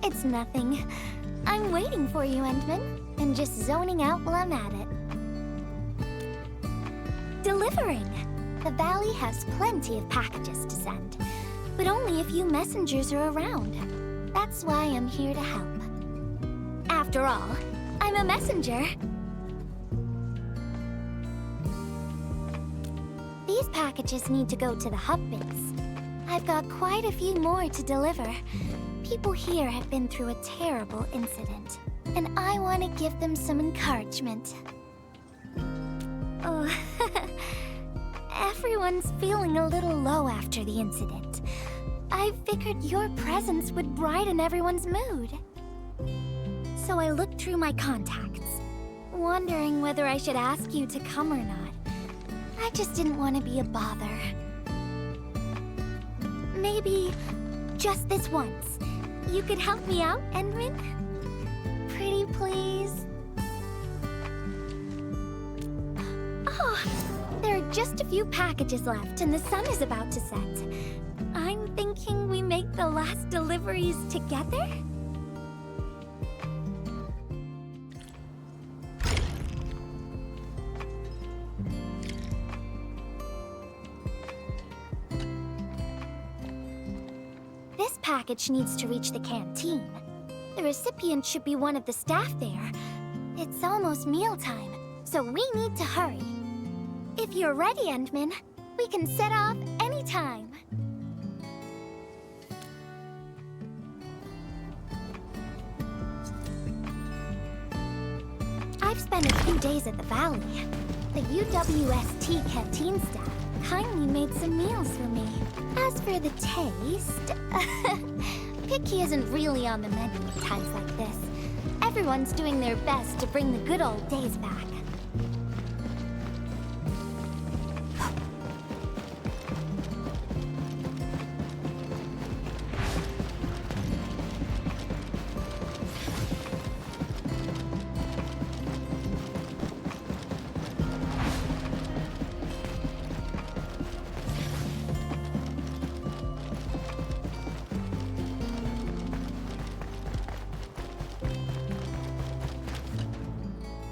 It's nothing. I'm waiting for you, Endman, and just zoning out while I'm at it. Delivering! The valley has plenty of packages to send, but only a few messengers are around. That's why I'm here to help. After all, I'm a messenger. These packages need to go to the hub base. I've got quite a few more to deliver. People here have been through a terrible incident, and I want to give them some encouragement. Oh, everyone's feeling a little low after the incident. I figured your presence would brighten everyone's mood. So I looked through my contacts, wondering whether I should ask you to come or not. I just didn't want to be a bother. Maybe just this once. You could help me out, Endman? Pretty please? Oh, there are just a few packages left and the sun is about to set. I'm thinking we make the last deliveries together? This package needs to reach the canteen. The recipient should be one of the staff there. It's almost mealtime, so we need to hurry. If you're ready, Endman, we can set off anytime. I've spent a few days at the valley. The UWST canteen staff kindly made some meals for me. As for the taste, picky isn't really on the menu at times like this. Everyone's doing their best to bring the good old days back.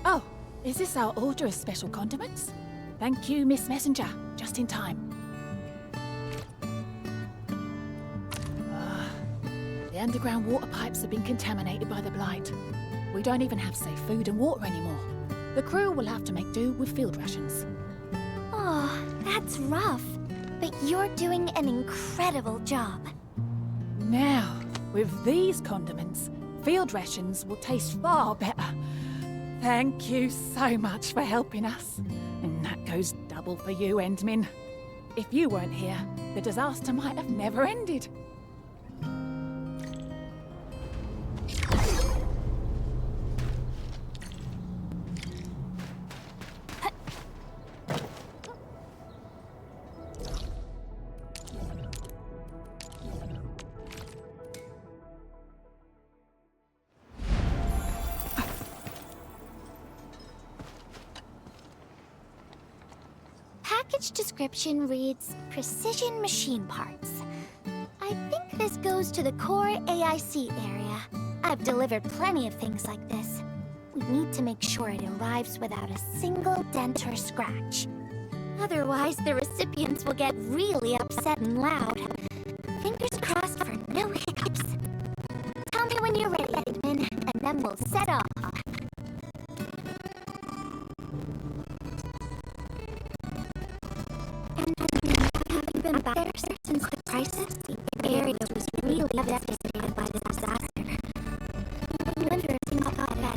Oh, is this our order of special condiments? Thank you, Miss Messenger. Just in time. The underground water pipes have been contaminated by the blight. We don't even have safe food and water anymore. The crew will have to make do with field rations. Oh, that's rough. But you're doing an incredible job. Now, with these condiments, field rations will taste far better. Thank you so much for helping us. And that goes double for you, Endman. If you weren't here, the disaster might have never ended. Package description reads, Precision Machine Parts. I think this goes to the core AIC area. I've delivered plenty of things like this. We need to make sure it arrives without a single dent or scratch. Otherwise, the recipients will get really upset and loud. Fingers crossed for no hiccups. Tell me when you're ready, Edmund, and then we'll set off. Have you been back there since the crisis? The area was really devastated by the disaster. I wonder if things got better.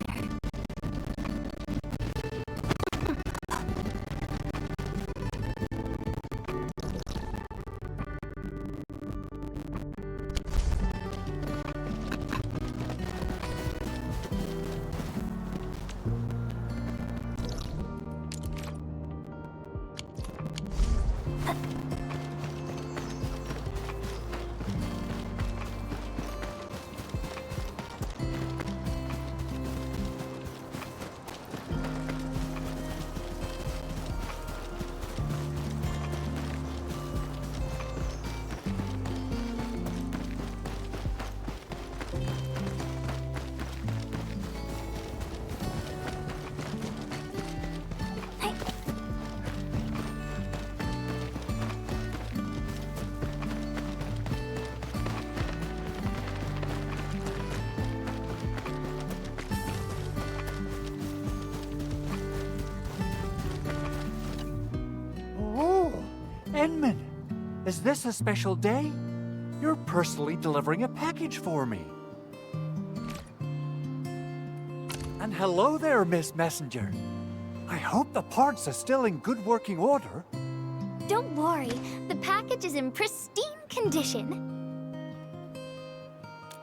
Is this a special day? You're personally delivering a package for me. And hello there, Miss Messenger. I hope the parts are still in good working order. Don't worry, the package is in pristine condition.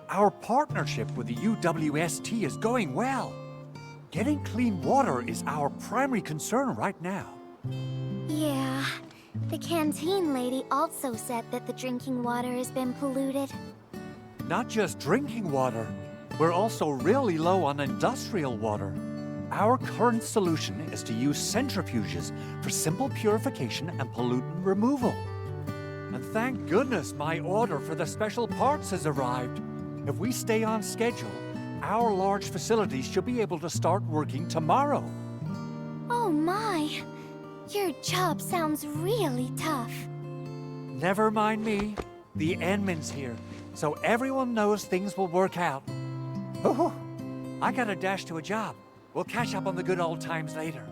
Our partnership with the UWST is going well. Getting clean water is our primary concern right now. Yeah, the canteen lady also said that the drinking water has been polluted. Not just drinking water, we're also really low on industrial water. Our current solution is to use centrifuges for simple purification and pollutant removal. And thank goodness my order for the special parts has arrived. If we stay on schedule, our large facilities should be able to start working tomorrow. Oh my, your job sounds really tough. Never mind me. The Endman's here, so everyone knows things will work out. Oh, I gotta dash to a job. We'll catch up on the good old times later.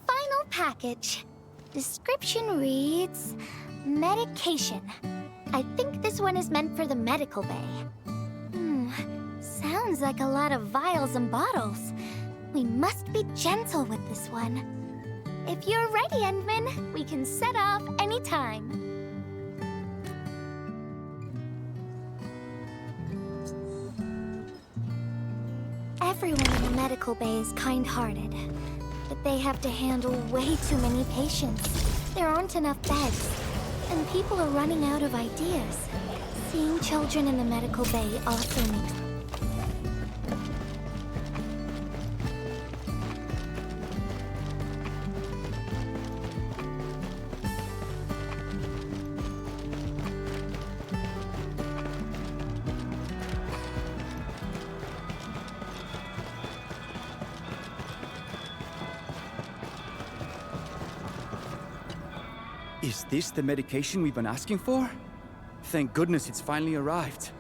Final package. Description reads, medication. I think this one is meant for the medical bay. Sounds like a lot of vials and bottles. We must be gentle with this one. If you're ready, Endman, we can set off anytime. Everyone in the medical bay is kind-hearted, but they have to handle way too many patients. There aren't enough beds, and people are running out of ideas. Seeing children in the medical bay also makes... Is this the medication we've been asking for? Thank goodness it's finally arrived.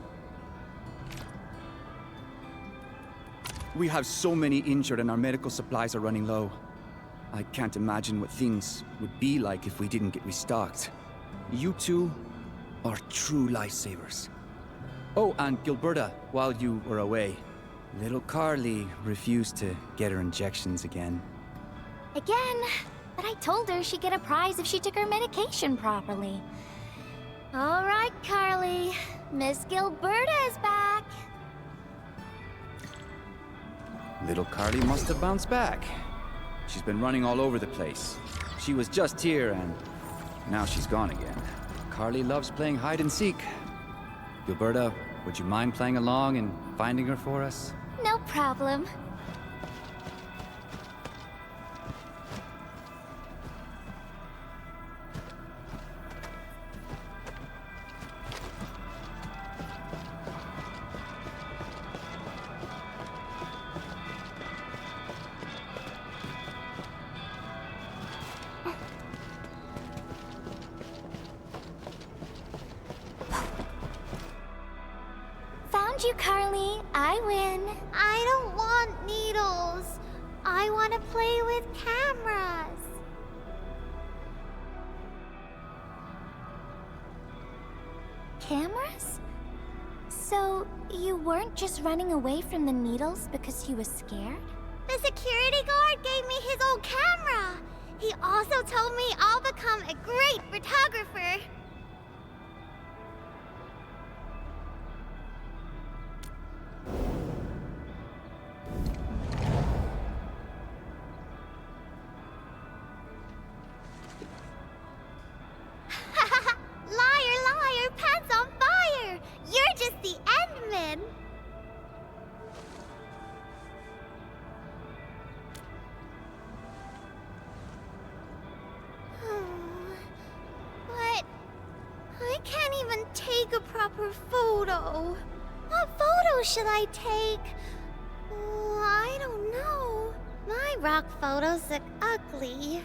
We have so many injured and our medical supplies are running low. I can't imagine what things would be like if we didn't get restocked. You two are true lifesavers. Oh, and Gilberta, while you were away, little Carly refused to get her injections again. Again? But I told her she'd get a prize if she took her medication properly. All right, Carly. Miss Gilberta is back. Little Carly must have bounced back. She's been running all over the place. She was just here and now she's gone again. Carly loves playing hide and seek. Gilberta, would you mind playing along and finding her for us? No problem. Found you, Carly. I win. I don't want needles. I want to play with cameras. Cameras? So, you weren't just running away from the needles because you were scared? The security guard gave me his old camera. He also told me I'll become a great photographer. Liar, liar, pants on fire! You're just the Endman! But I can't even take a proper photo. What photo photo should I take? Oh, I don't know. My rock photos look ugly.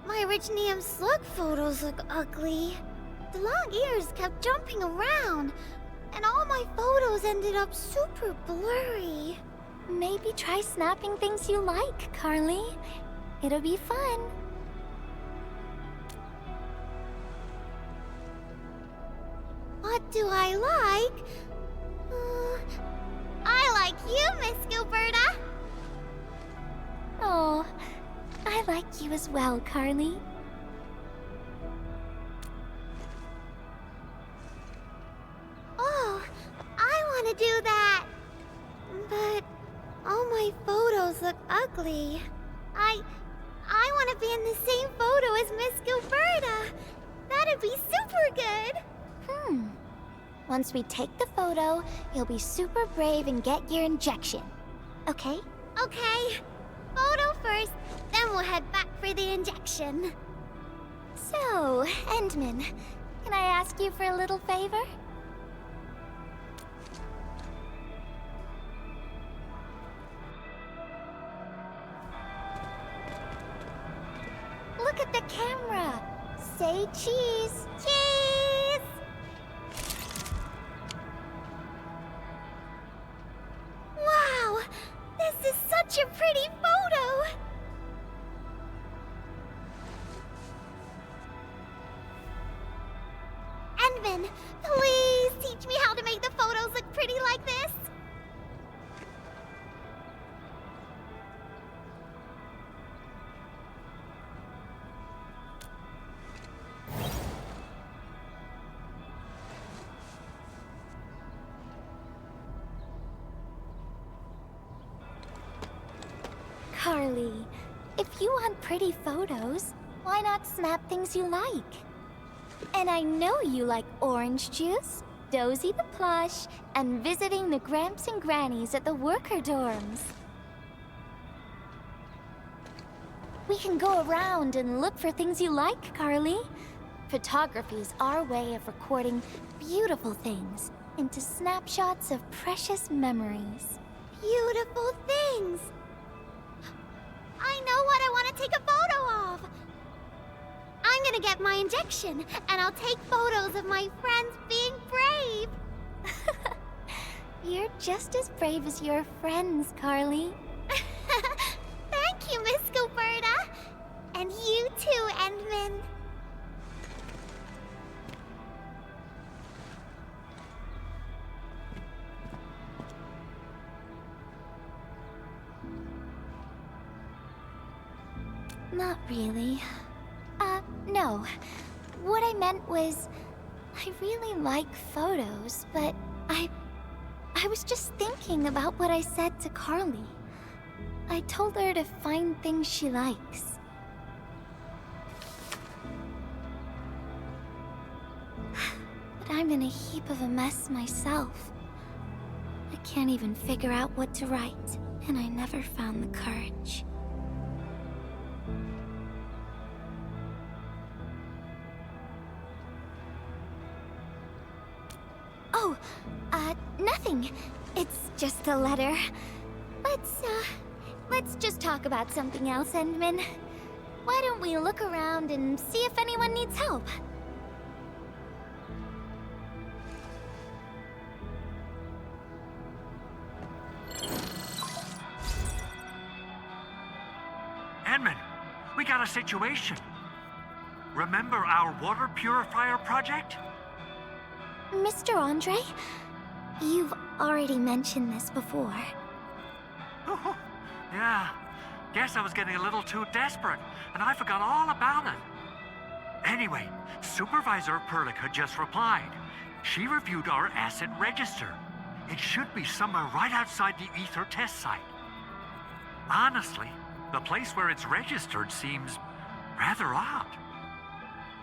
My rich Neum slug photos look ugly. The long ears kept jumping around, and all my photos ended up super blurry. Maybe try snapping things you like, Carly. It'll be fun. What do I like? I like you, Miss Gilberta. Oh, I like you as well, Carly. Oh, I want to do that. But all my photos look ugly. I want to be in the same photo as Miss Gilberta. That'd be super good. Once we take the photo, you'll be super brave and get your injection. Okay? Okay. Photo first, then we'll head back for the injection. So, Endman, can I ask you for a little favor? Look at the camera. Say cheese. Cheese! Wow! This is such a pretty photo! Endman, please teach me how to make the photos look pretty like this. Carly, if you want pretty photos, why not snap things you like? And I know you like orange juice, Dozy the plush, and visiting the Gramps and Grannies at the worker dorms. We can go around and look for things you like, Carly. Photography's our way of recording beautiful things into snapshots of precious memories. Beautiful things. I know what I want to take a photo of. I'm gonna get my injection, and I'll take photos of my friends being brave. You're just as brave as your friends, Carly. Thank you, Miss Gilberta. And you too, Endman. Not really. No. What I meant was, I really like photos, but I was just thinking about what I said to Carly. I told her to find things she likes. But I'm in a heap of a mess myself. I can't even figure out what to write, and I never found the courage. Oh, nothing. It's just a letter. Let's just talk about something else, Endman. Why don't we look around and see if anyone needs help? Edmund, we got a situation. Remember our water purifier project? Mr. Andre, you've already mentioned this before. Yeah, guess I was getting a little too desperate, and I forgot all about it. Anyway, Supervisor Perlick had just replied. She reviewed our asset register. It should be somewhere right outside the Ether test site. Honestly, the place where it's registered seems rather odd.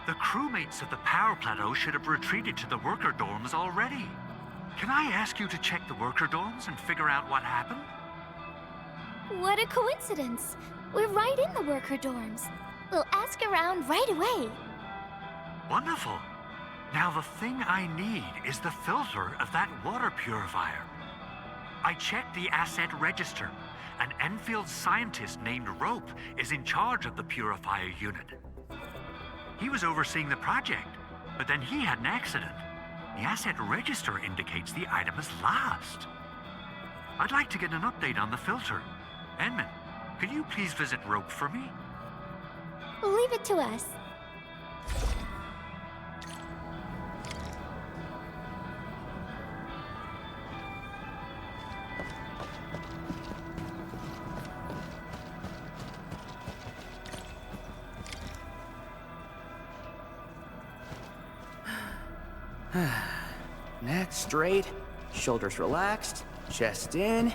The crewmates of the power plateau should have retreated to the worker dorms already. Can I ask you to check the worker dorms and figure out what happened? What a coincidence! We're right in the worker dorms. We'll ask around right away. Wonderful. Now the thing I need is the filter of that water purifier. I checked the asset register. An Enfield scientist named Rope is in charge of the purifier unit. He was overseeing the project, but then he had an accident. The asset register indicates the item is lost. I'd like to get an update on the filter. Enman, could you please visit Rope for me? Leave it to us. Neck straight, shoulders relaxed, chest in,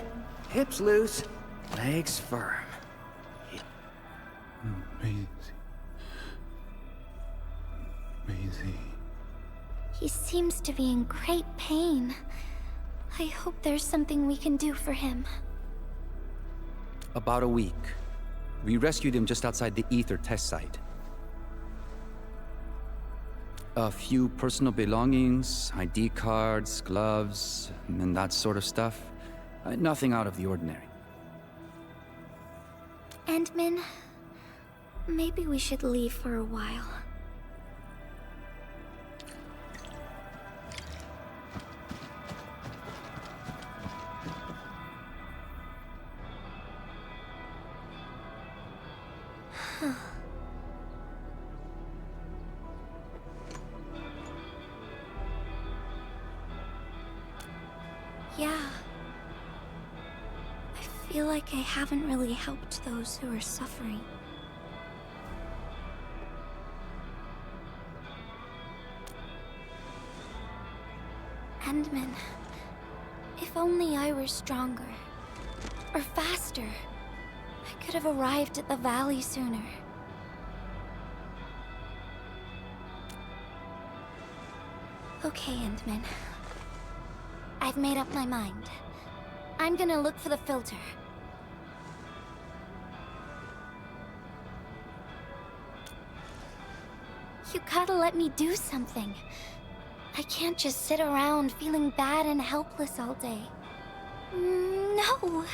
hips loose, legs firm. Maisie. He seems to be in great pain. I hope there's something we can do for him. About a week. We rescued him just outside the Ether test site. A few personal belongings, ID cards, gloves, and that sort of stuff. Nothing out of the ordinary. Endman, maybe we should leave for a while. Yeah. I feel like I haven't really helped those who are suffering. Endman, if only I were stronger. Or faster. I could have arrived at the valley sooner. Okay, Endman. I've made up my mind. I'm gonna look for the filter. You gotta let me do something. I can't just sit around feeling bad and helpless all day. No!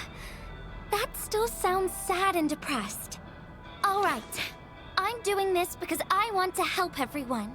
That still sounds sad and depressed. Alright. I'm doing this because I want to help everyone.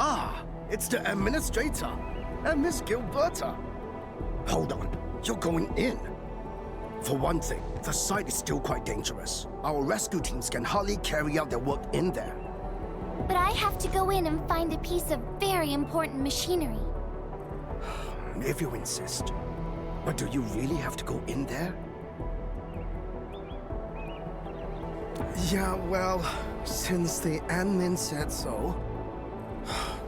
Ah, it's the administrator and Miss Gilberta. Hold on, you're going in. For one thing, the site is still quite dangerous. Our rescue teams can hardly carry out their work in there. But I have to go in and find a piece of very important machinery. If you insist. But do you really have to go in there? Yeah, well, since the admin said so.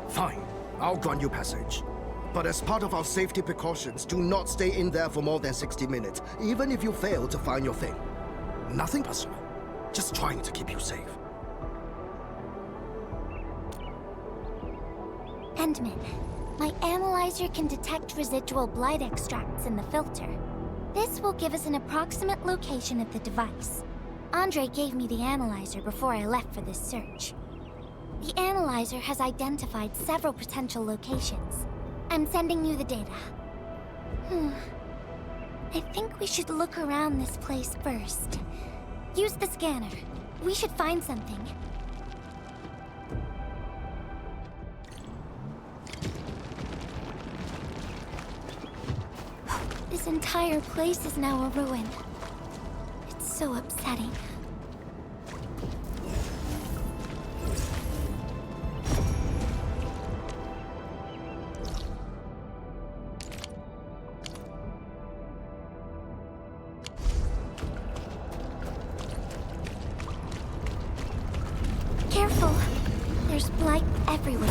Fine, I'll grant you passage. But as part of our safety precautions, do not stay in there for more than 60 minutes, even if you fail to find your thing. Nothing personal, just trying to keep you safe. Endman, my analyzer can detect residual blight extracts in the filter. This will give us an approximate location of the device. Andre gave me the analyzer before I left for this search. The analyzer has identified several potential locations. I'm sending you the data. I think we should look around this place first. Use the scanner. We should find something. This entire place is now a ruin. It's so upsetting. Careful. There's blight everywhere.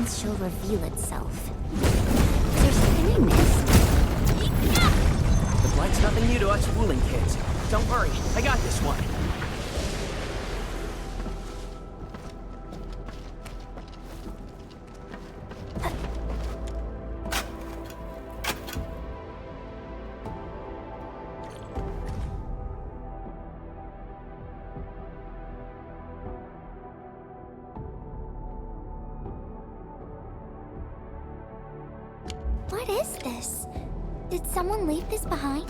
means she'll reveal itself. Is there something I missed? The blight's nothing new to us fooling kids. Don't worry, I got this one. What is this? Did someone leave this behind?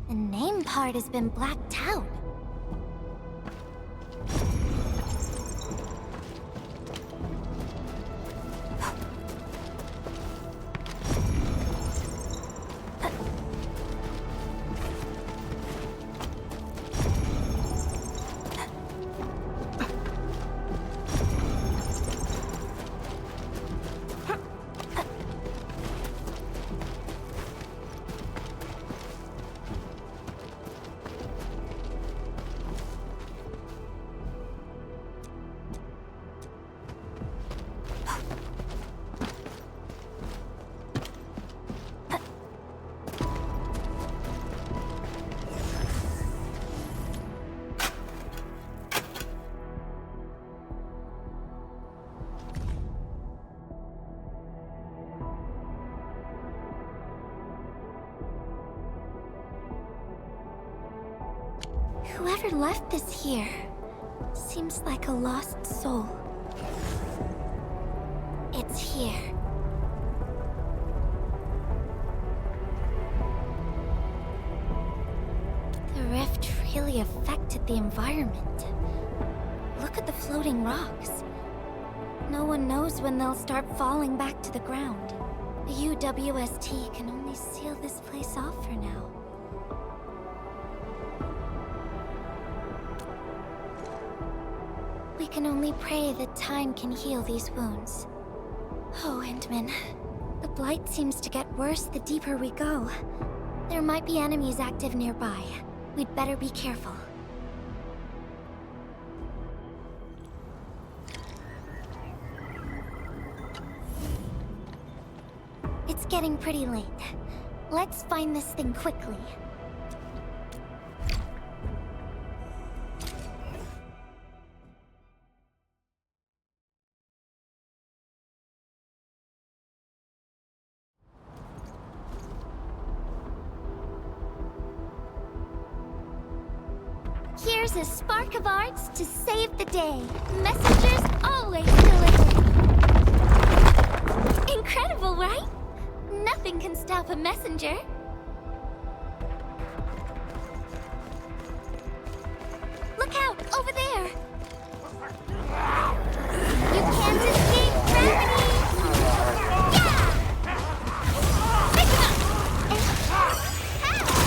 The name part has been blacked out. Whoever left this here seems like a lost soul. It's here. The rift really affected the environment. Look at the floating rocks. No one knows when they'll start falling back to the ground. The UWST can only seal this place off for now. We can only pray that time can heal these wounds. Oh, Endman. The blight seems to get worse the deeper we go. There might be enemies active nearby. We'd better be careful. It's getting pretty late. Let's find this thing quickly. Here's a spark of arts to save the day. Messengers always deliver. Incredible, right? Nothing can stop a messenger. Look out, over there. You can't escape gravity. Yeah! Pick him up. Ow!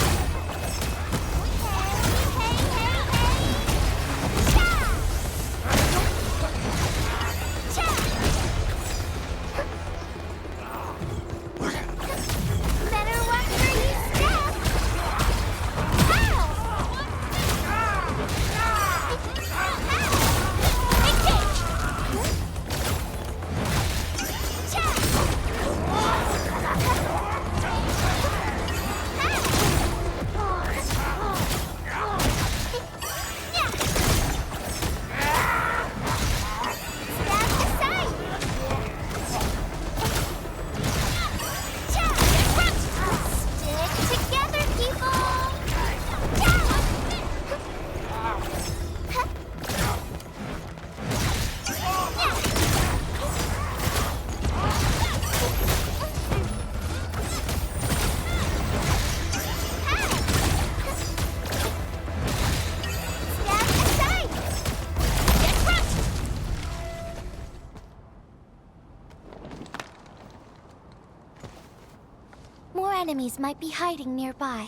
enemies might be hiding nearby.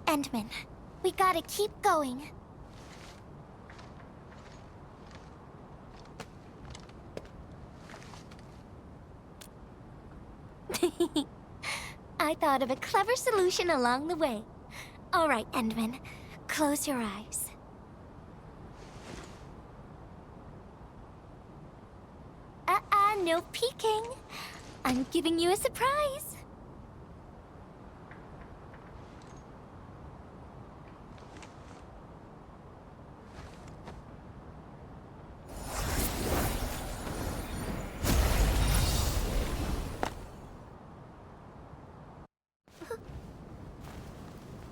Endman, we gotta keep going. I thought of a clever solution along the way. All right, Endman, close your eyes. No peeking. I'm giving you a surprise.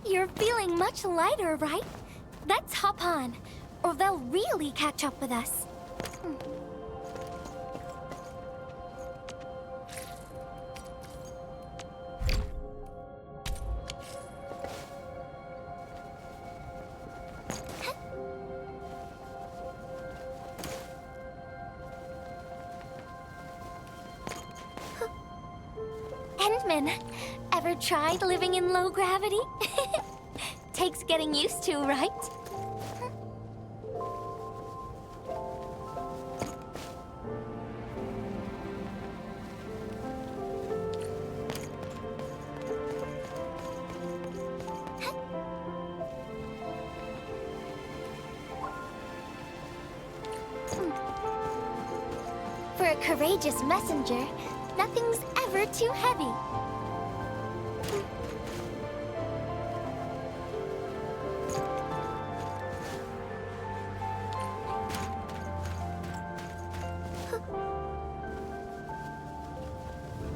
You're feeling much lighter, right? Let's hop on, or they'll really catch up with us. Endman, ever tried living in low gravity? Takes getting used to, right? For a courageous messenger, nothing's ever too heavy.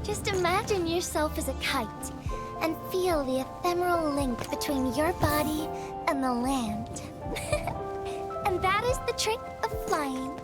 Just imagine yourself as a kite and feel the ephemeral link between your body and the land. And that is the trick of flying.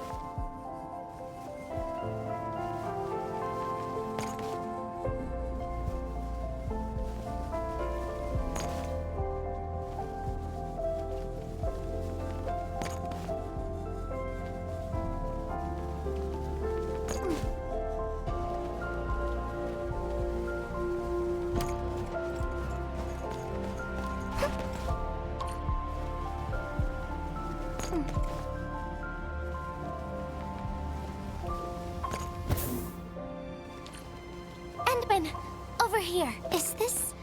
Endman, over here. Is this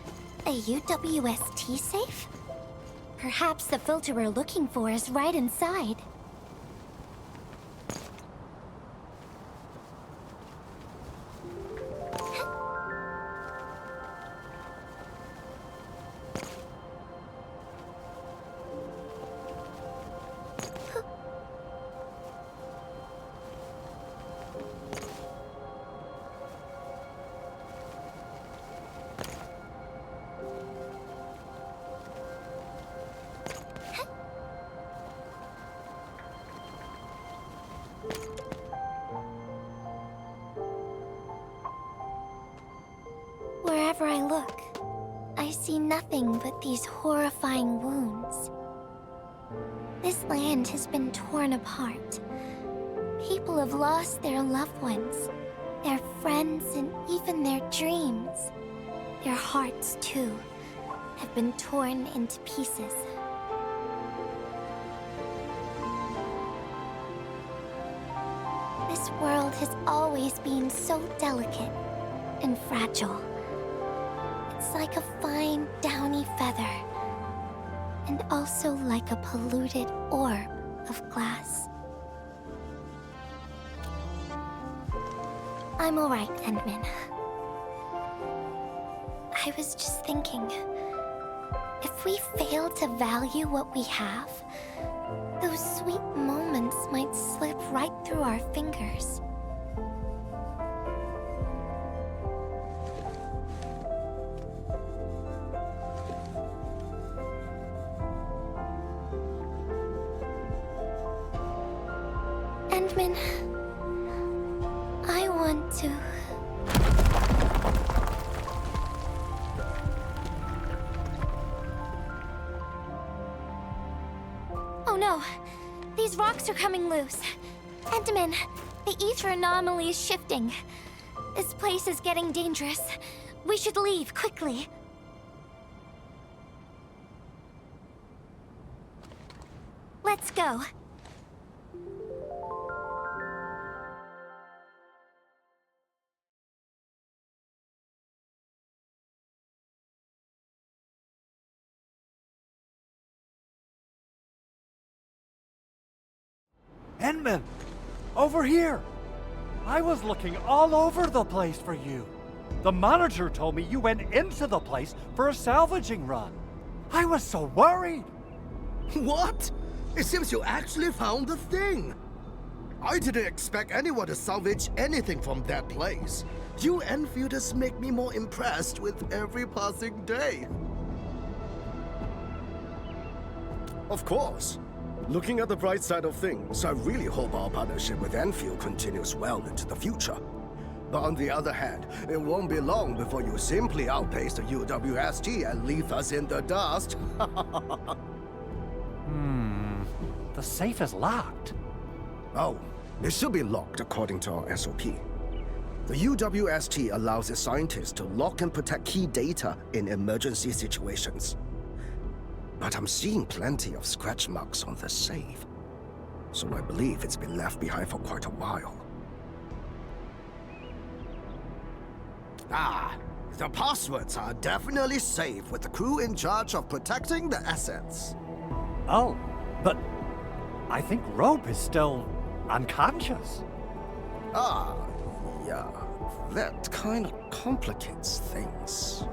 a UWST safe? Perhaps the filter we're looking for is right inside. Wherever I look, I see nothing but these horrifying wounds. This land has been torn apart. People have lost their loved ones, their friends, and even their dreams. Their hearts, too, have been torn into pieces. This world has always been so delicate and fragile. It's like a fine, downy feather, and also like a polluted orb of glass. I'm all right, Endman. I was just thinking, if we fail to value what we have, those sweet moments might slip right through our fingers. Endman, I want to... Oh no! These rocks are coming loose. Endman, the ether anomaly is shifting. This place is getting dangerous. We should leave, quickly. Let's go. Enman! Over here! I was looking all over the place for you. The manager told me you went into the place for a salvaging run. I was so worried. What? It seems you actually found the thing. I didn't expect anyone to salvage anything from that place. You Enfielders make me more impressed with every passing day. Of course. Looking at the bright side of things, I really hope our partnership with Enfield continues well into the future. But on the other hand, it won't be long before you simply outpace the UWST and leave us in the dust. The safe is locked. Oh, it should be locked according to our SOP. The UWST allows its scientists to lock and protect key data in emergency situations. But I'm seeing plenty of scratch marks on the safe, so I believe it's been left behind for quite a while. Ah, the passwords are definitely safe with the crew in charge of protecting the assets. Oh, but I think Rope is still unconscious. Ah, yeah, that kind of complicates things.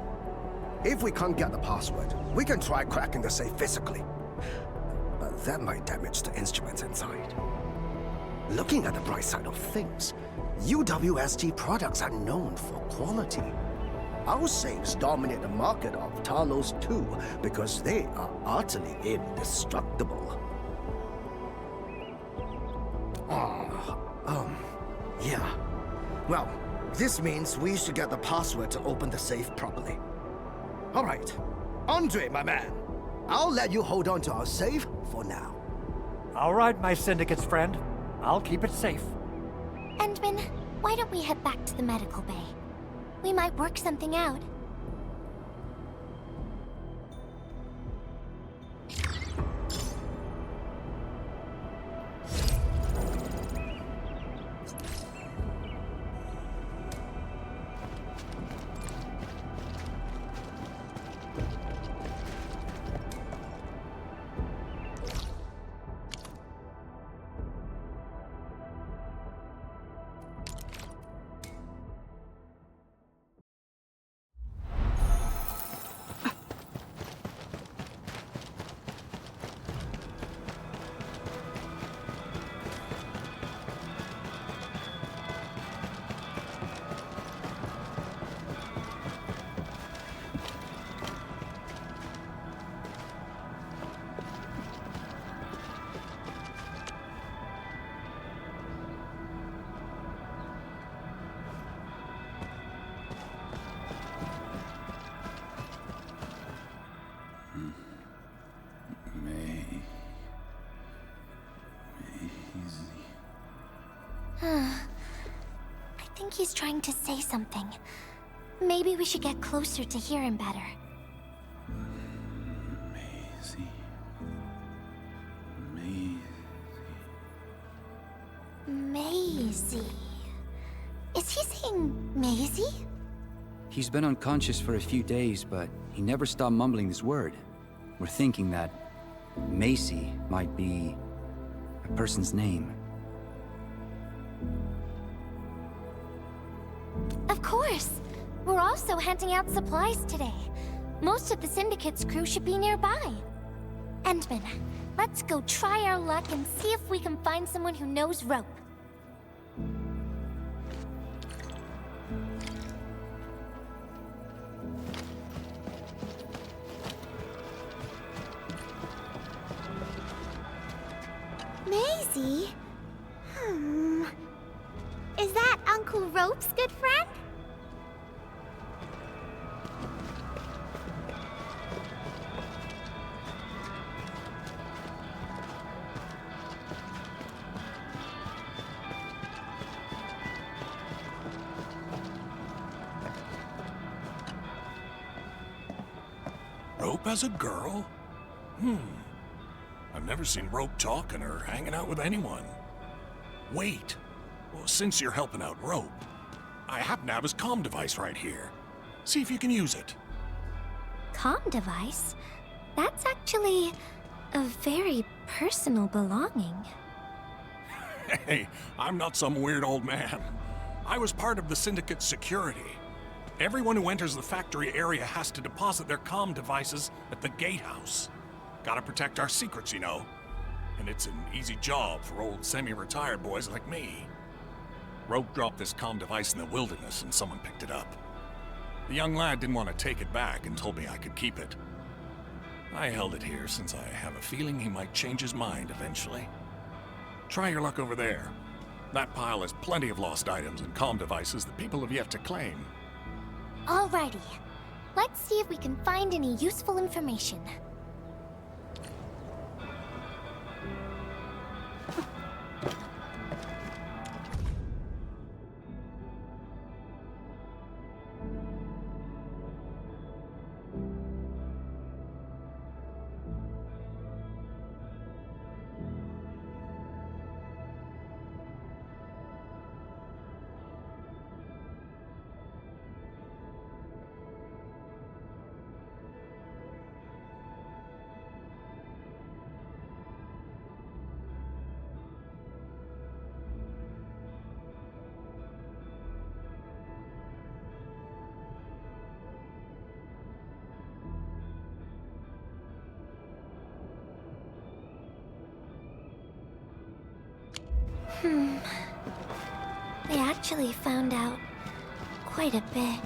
If we can't get the password, we can try cracking the safe physically. But that might damage the instruments inside. Looking at the bright side of things, UWST products are known for quality. Our safes dominate the market of Talos 2 because they are utterly indestructible. Yeah. Well, this means we should get the password to open the safe properly. All right. Andre, my man. I'll let you hold on to our safe for now. All right, my syndicate's friend. I'll keep it safe. Endman, why don't we head back to the medical bay? We might work something out. I think he's trying to say something. Maybe we should get closer to hear him better. Maisie. Is he saying Maisie? He's been unconscious for a few days, but he never stopped mumbling this word. We're thinking that Macy might be a person's name. Of course! We're also handing out supplies today. Most of the Syndicate's crew should be nearby. Endman, let's go try our luck and see if we can find someone who knows rope. Maisie? Is that Uncle Rope's good friend? Rope as a girl? I've never seen Rope talking or hanging out with anyone. Wait. Well, since you're helping out Rope, I happen to have his comm device right here. See if you can use it. Comm device? That's actually a very personal belonging. Hey, I'm not some weird old man. I was part of the Syndicate's security. Everyone who enters the factory area has to deposit their comm devices at the gatehouse. Gotta protect our secrets, you know. And it's an easy job for old semi-retired boys like me. Rope dropped this comm device in the wilderness and someone picked it up. The young lad didn't want to take it back and told me I could keep it. I held it here since I have a feeling he might change his mind eventually. Try your luck over there. That pile has plenty of lost items and comm devices that people have yet to claim. Alrighty. Let's see if we can find any useful information. They actually found out quite a bit.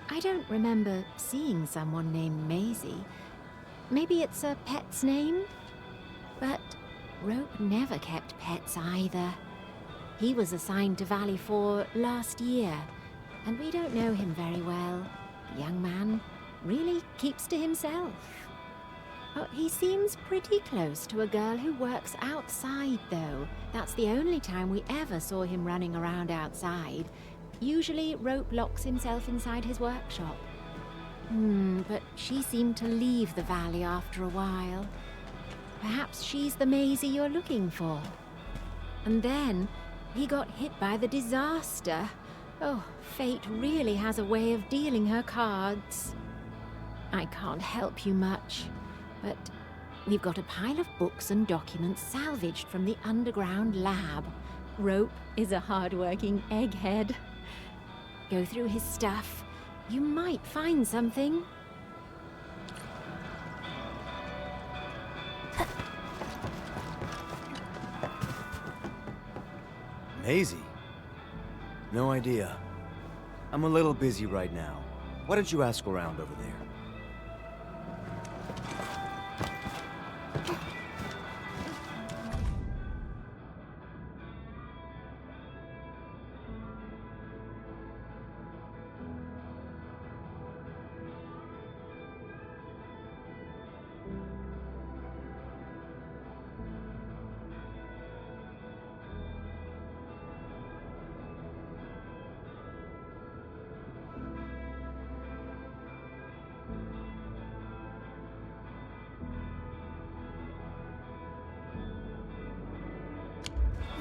I don't remember seeing someone named Maisie. Maybe it's a pet's name? But Rope never kept pets either. He was assigned to Valley 4 last year, and we don't know him very well. The young man really keeps to himself. Oh, he seems pretty close to a girl who works outside, though. That's the only time we ever saw him running around outside. Usually, Rope locks himself inside his workshop. But she seemed to leave the valley after a while. Perhaps she's the Maisie you're looking for. And then, he got hit by the disaster. Oh, fate really has a way of dealing her cards. I can't help you much, but we've got a pile of books and documents salvaged from the underground lab. Rope is a hard-working egghead. Go through his stuff. You might find something. Maisie? No idea. I'm a little busy right now. Why don't you ask around over there?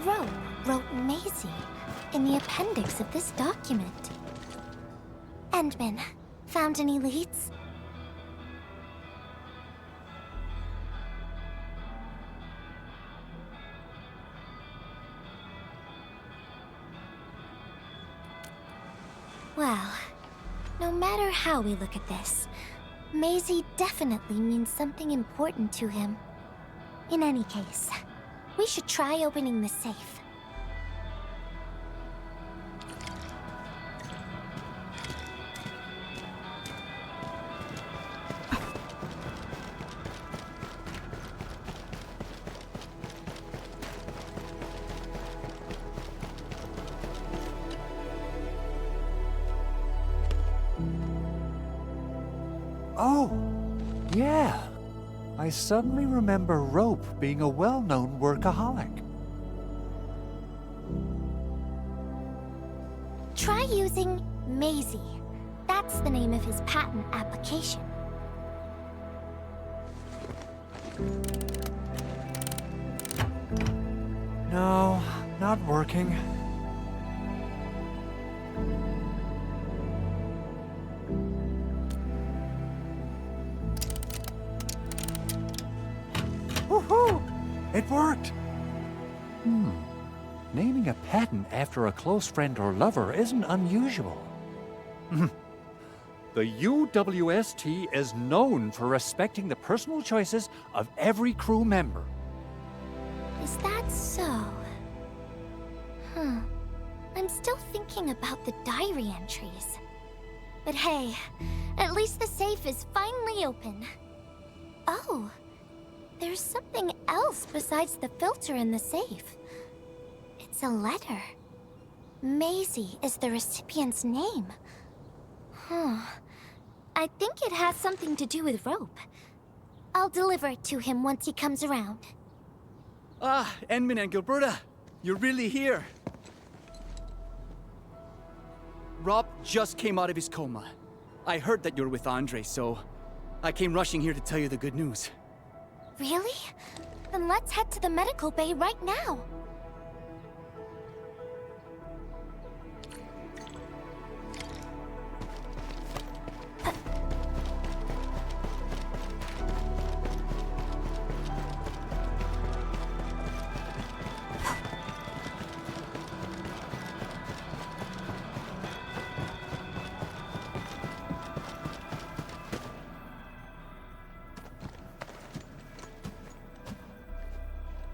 Rope wrote Maisie in the appendix of this document. Endman, found any leads? Well, no matter how we look at this, Maisie definitely means something important to him. In any case, we should try opening the safe. Oh, yeah. I suddenly remember Rope being a well-known workaholic. using Maisie. That's the name of his patent application. No, not working. Woohoo! It worked! Naming a patent after a close friend or lover isn't unusual. The UWST is known for respecting the personal choices of every crew member. Is that so? I'm still thinking about the diary entries. But hey, at least the safe is finally open. Oh, there's something else besides the filter in the safe. It's a letter. Maisie is the recipient's name. I think it has something to do with Rope. I'll deliver it to him once he comes around. Ah, Enmin and Gilberta, you're really here. Rob just came out of his coma. I heard that you're with Andre, so I came rushing here to tell you the good news. Really? Then let's head to the medical bay right now.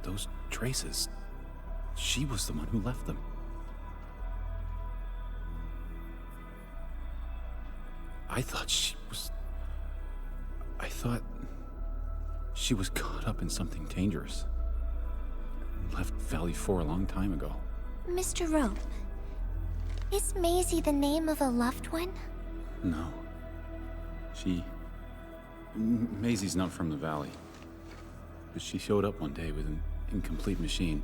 Those traces. She was the one who left them. I thought she was caught up in something dangerous. Left Valley 4 a long time ago. Mr. Rope, is Maisie the name of a loved one? No. Maisie's not from the Valley. But she showed up one day with an incomplete machine.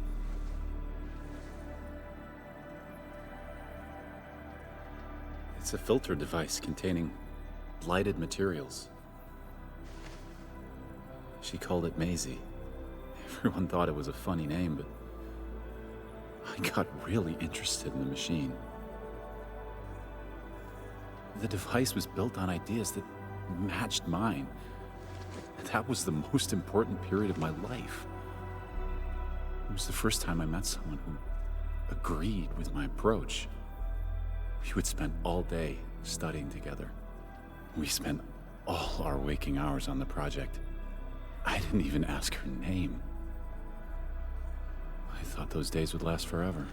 It's a filter device containing blighted materials. She called it Maisie. Everyone thought it was a funny name, but I got really interested in the machine. The device was built on ideas that matched mine. That was the most important period of my life. It was the first time I met someone who agreed with my approach. We would spend all day studying together. We spent all our waking hours on the project. I didn't even ask her name. I thought those days would last forever.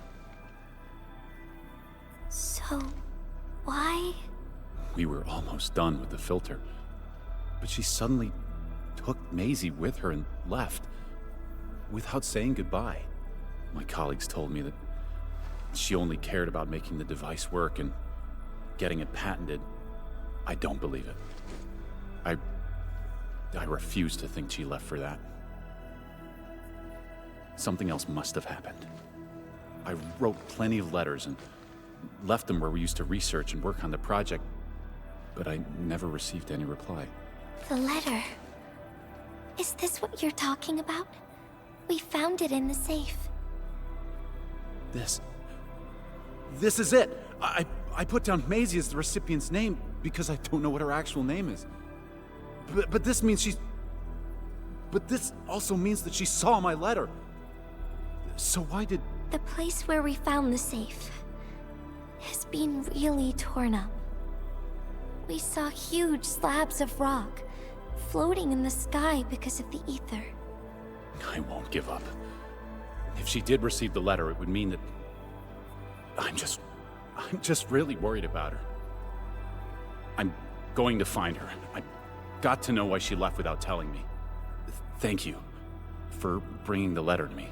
So, why? We were almost done with the filter, but she suddenly took Maisie with her and left without saying goodbye. My colleagues told me that she only cared about making the device work and getting it patented. I don't believe it. I refuse to think she left for that. Something else must have happened. I wrote plenty of letters and left them where we used to research and work on the project, but I never received any reply. The letter. Is this what you're talking about? We found it in the safe. This is it! I put down Maisie as the recipient's name because I don't know what her actual name is. But this means she's... But this also means that she saw my letter. So why did... The place where we found the safe has been really torn up. We saw huge slabs of rock floating in the sky because of the ether. I won't give up. If she did receive the letter, it would mean that... I'm just really worried about her. I'm going to find her. I've got to know why she left without telling me. Thank you for bringing the letter to me.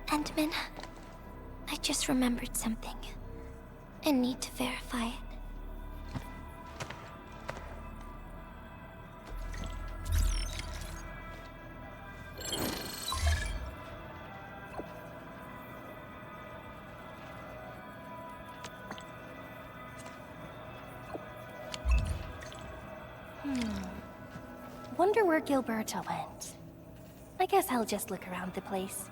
Endman, I just remembered something. I need to verify it. Wonder where Gilberta went. I guess I'll just look around the place.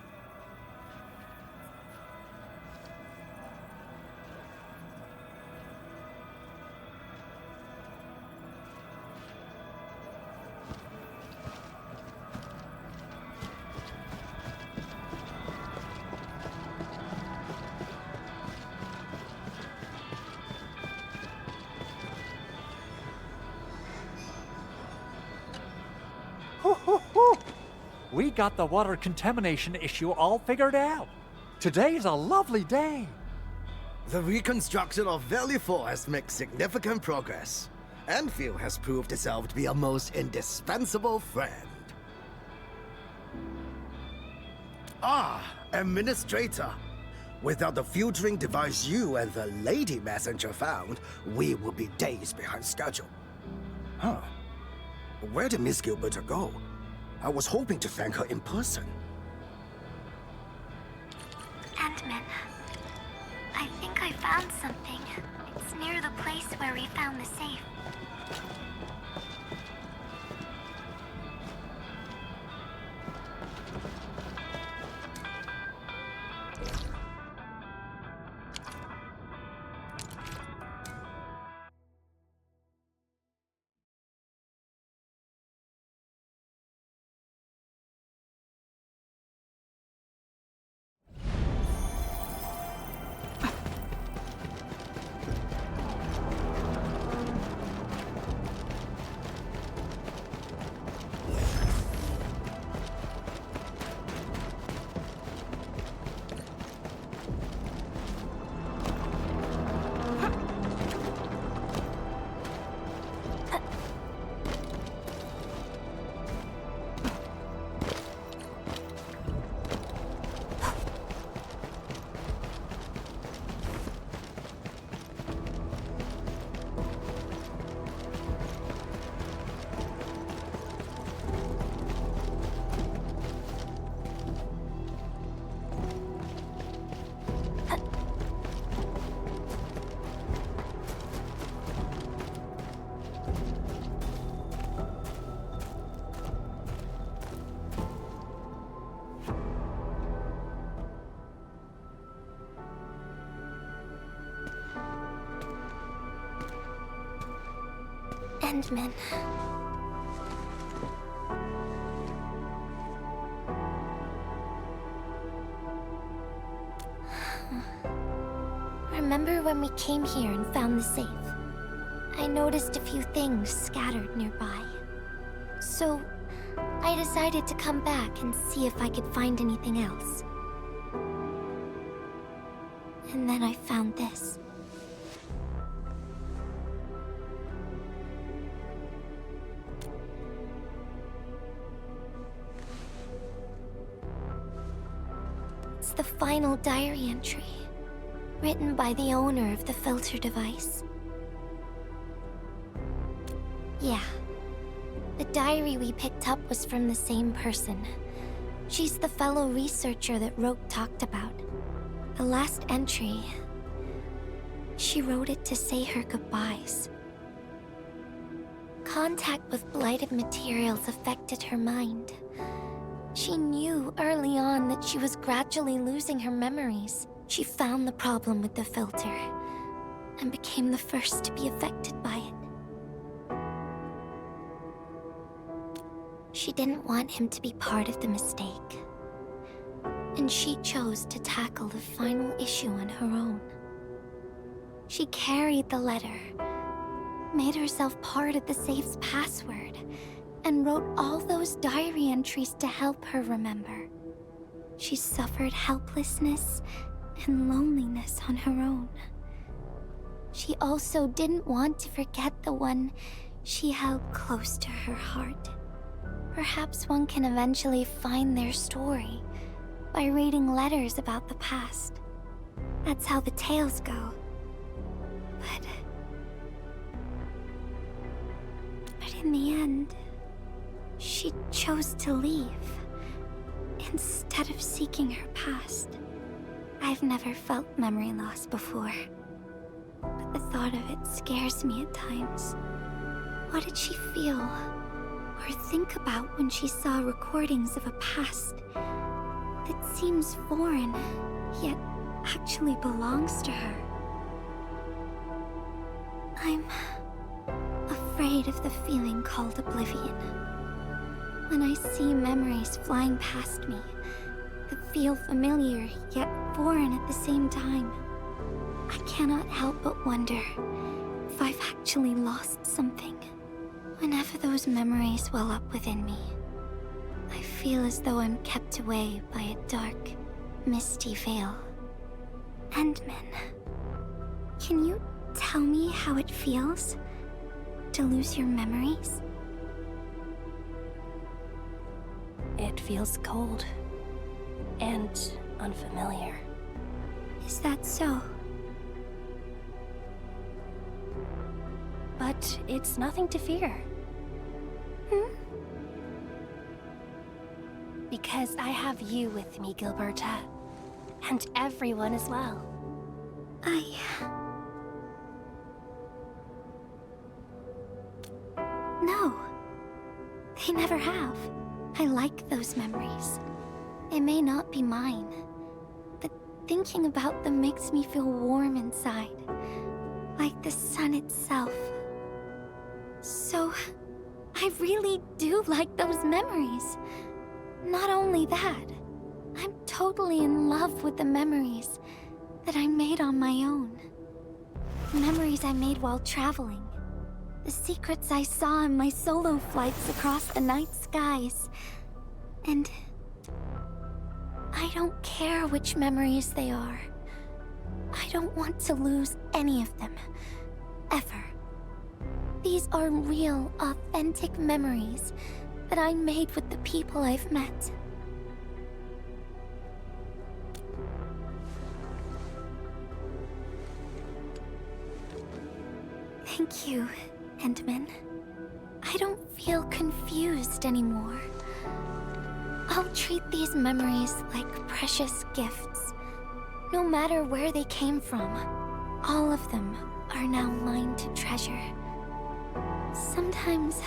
We got the water contamination issue all figured out. Today's a lovely day. The reconstruction of Valley 4 has made significant progress. Endfield has proved itself to be a most indispensable friend. Ah, Administrator. Without the filtering device you and the Lady Messenger found, we would be days behind schedule. Huh. Where did Miss Gilberta go? I was hoping to thank her in person. Ant-Man, I think I found something. It's near the place where we found the safe. Endman. Remember when we came here and found the safe? I noticed a few things scattered nearby. So, I decided to come back and see if I could find anything else. And then I found this. It's the final diary entry, written by the owner of the filter device. Yeah. The diary we picked up was from the same person. She's the fellow researcher that Roke talked about. The last entry, she wrote it to say her goodbyes. Contact with blighted materials affected her mind. She knew early on that she was gradually losing her memories. She found the problem with the filter and became the first to be affected by it. She didn't want him to be part of the mistake, and she chose to tackle the final issue on her own. She carried the letter, made herself part of the safe's password, and wrote all those diary entries to help her remember. She suffered helplessness and loneliness on her own. She also didn't want to forget the one she held close to her heart. Perhaps one can eventually find their story by reading letters about the past. That's how the tales go. But in the end, she chose to leave instead of seeking her past. I've never felt memory loss before, but the thought of it scares me at times. What did she feel or think about when she saw recordings of a past that seems foreign, yet actually belongs to her? I'm afraid of the feeling called oblivion. When I see memories flying past me that feel familiar yet foreign at the same time, I cannot help but wonder if I've actually lost something. Whenever those memories well up within me, I feel as though I'm kept away by a dark, misty veil. Endman, can you tell me how it feels to lose your memories? It feels cold and unfamiliar. Is that so? But it's nothing to fear. Because I have you with me, Gilberta. And everyone as well. No. They never have. I like those memories. They may not be mine, but thinking about them makes me feel warm inside. Like the sun itself. So, I really do like those memories. Not only that, I'm totally in love with the memories that I made on my own. Memories I made while traveling. The secrets I saw in my solo flights across the night skies. And I don't care which memories they are. I don't want to lose any of them. Ever. These are real, authentic memories that I made with the people I've met. Thank you, Endman. I don't feel confused anymore. I'll treat these memories like precious gifts. No matter where they came from, all of them are now mine to treasure. Sometimes,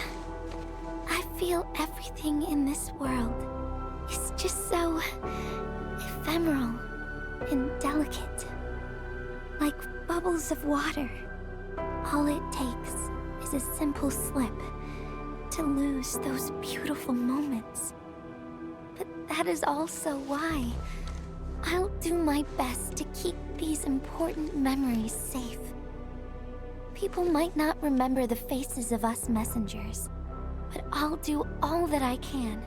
I feel everything in this world is just so ephemeral and delicate. Like bubbles of water. All it takes is a simple slip to lose those beautiful moments. But that is also why I'll do my best to keep these important memories safe. People might not remember the faces of us messengers, but I'll do all that I can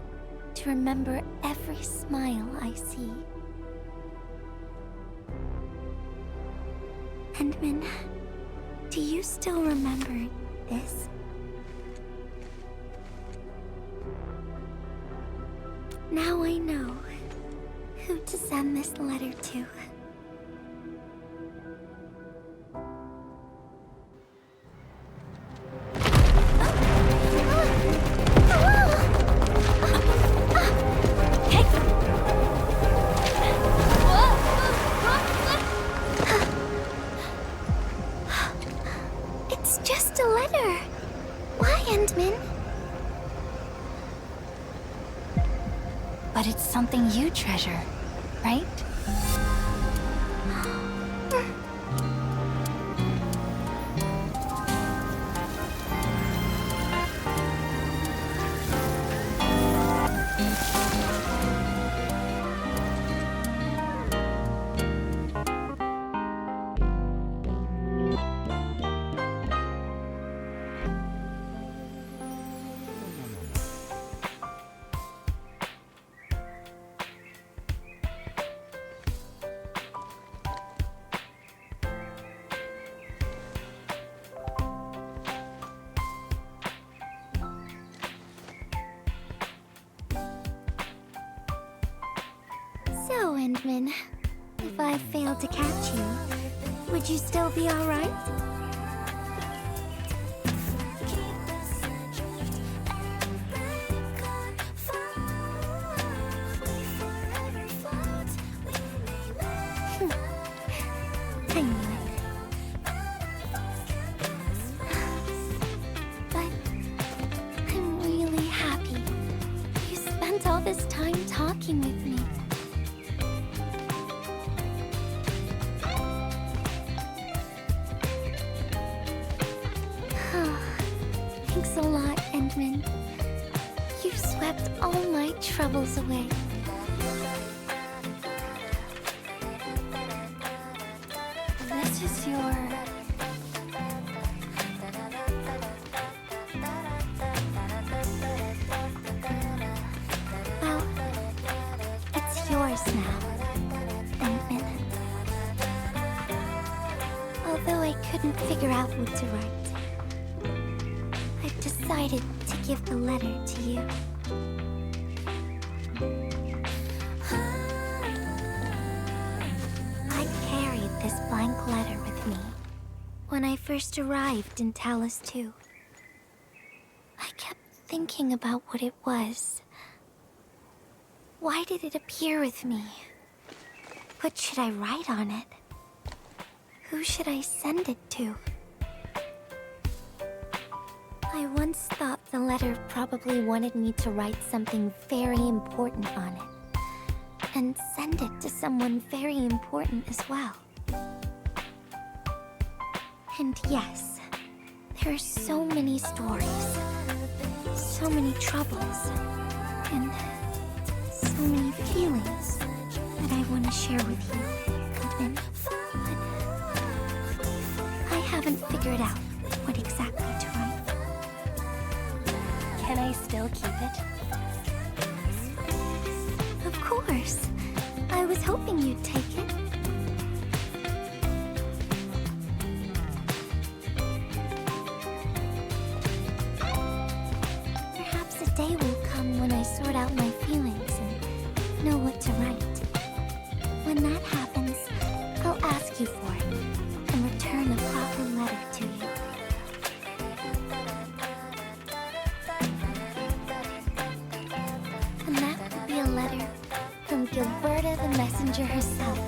to remember every smile I see. Endman, do you still remember this? Now I know who to send this letter to. It's just a letter. Why, Endman? But it's something you treasure, right? So, Endman, if I failed to catch you, would you still be all right? I knew it. But Thanks a lot, Endman. You've swept all my troubles away. This is your... Well, it's yours now, Endman. Although I couldn't figure out what to write, I've decided to give the letter to you. I carried this blank letter with me when I first arrived in Talus 2. I kept thinking about what it was. Why did it appear with me? What should I write on it? Who should I send it to? I once thought the letter probably wanted me to write something very important on it, and send it to someone very important as well. And yes, there are so many stories, so many troubles, and so many feelings that I want to share with you, Goodman. But I haven't figured out what exactly to write. Can I still keep it? Of course. I was hoping you'd take it. Perhaps a day will come when I sort out my feelings and know what to write. When that happens, I'll ask you for it and return a proper letter to you. And that will be a letter from Gilberta the Messenger herself.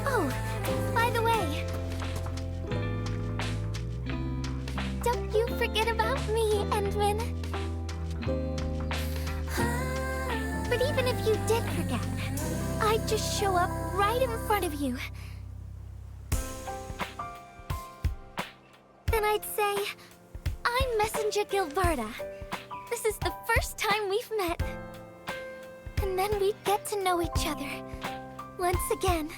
Oh, by the way, don't you forget about me, Endman. But even if you did forget, I'd just show up right in front of you. Then I'd say, I'm Messenger Gilberta. This is the first time we've met. And then we'd get to know each other once again.